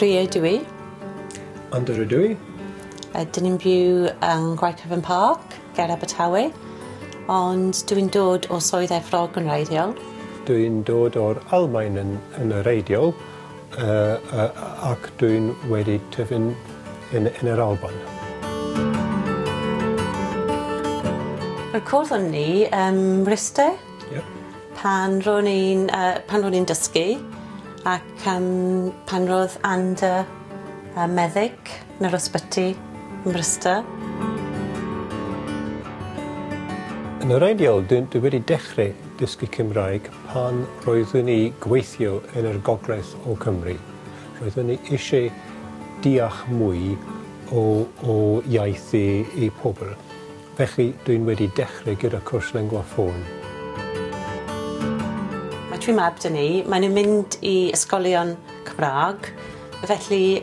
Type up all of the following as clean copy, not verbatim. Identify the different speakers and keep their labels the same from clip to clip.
Speaker 1: Cymraeg ydw i.
Speaker 2: Andar ydw i.
Speaker 1: Dyn ni'n byw yn Gwaithgyfan Park, ger Abertawe, ond dwi'n dod o swydd Efrog yn reiddiol.
Speaker 2: Dwi'n dod o'r Almaen yn y reiddiol ac dwi'n wedi tyfu'n yn yr Alban.
Speaker 1: Recorddon ni Mryste pan ro'n i'n dysgu ac pan roedd Andar meddyg yn yr ysbyty yn Mryste.
Speaker 2: Yn yr reiddiol, dwi wedi dechrau dysgu Cymraeg pan roeddwn ni gweithio yn yr Gogledd o Cymru. Roeddwn ni eisiau deall mwy o iaith i pobl. Felly dwi'n wedi dechrau gyda cwrs lengua ffôn.
Speaker 1: Mae tri mab dyn ni. Maen nhw'n mynd i ysgolion Cymraeg. Felly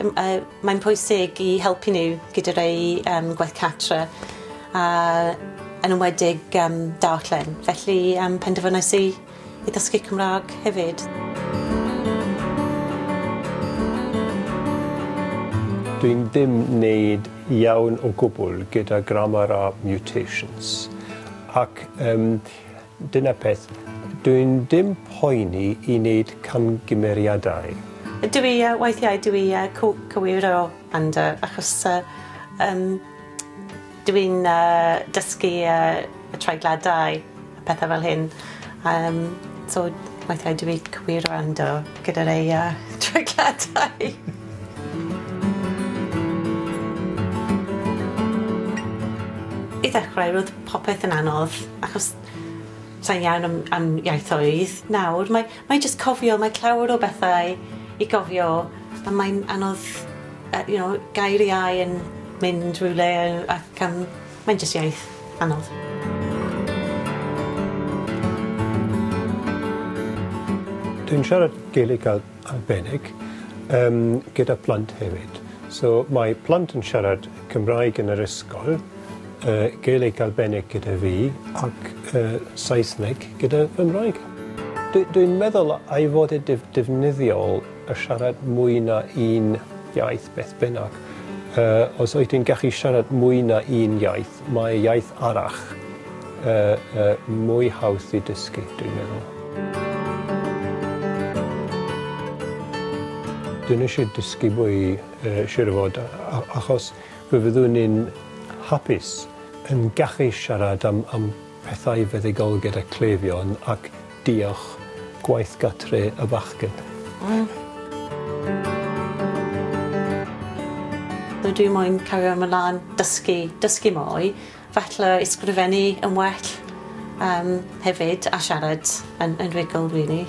Speaker 1: mae'n pwysig i helpu nhw gyda rei gwaith catre yn ymwedig darllen. Felly penderfynais i ddysgu Cymraeg hefyd.
Speaker 2: Dwi'n ddim wneud iawn o gwbl gyda grammar a mutations. Ac dyna peth, dwi'n ddim poeni i wneud camgymeriadau.
Speaker 1: Weithiau dwi cywiro Andar achos dwi'n dysgu y treigladau a pethau fel hyn. So weithiau dwi cywiro Andar gyda'r ei treigladau. I ddechrau, roedd popeth yn anodd, achos sa'n iawn am iaithoedd. Nawr, mae jyst cofio, mae llawer o bethau i gofio, a mae'n anodd, geiriau yn mynd rhywle, ac mae'n jyst iaith anodd.
Speaker 2: Dwi'n siarad Gaeleg arbennig gyda plant hefyd. So mae plant yn siarad Cymraeg yn yr ysgol, Gaeleg arbennig gyda fi ac Saesneg gyda fy Mraeg. Dwi'n meddwl ei fod y defnyddiol y siarad mwy na un iaith beth bynnag. Os oed ti'n gallu siarad mwy na un iaith, mae iaith arall mwy hawdd i dysgu, dwi'n meddwl. Dwi'n eisiau dysgu mwy siŵr o fod, achos byddwn ni'n hapus yn gallu siarad am pethau feddygol gyda clefion ac diolch gwaith gatre y bachgen.
Speaker 1: Dwi'n moyn cario ymlaen dysgu mwy, falle ysgrifennu yn well hefyd a siarad yn rhugl, really.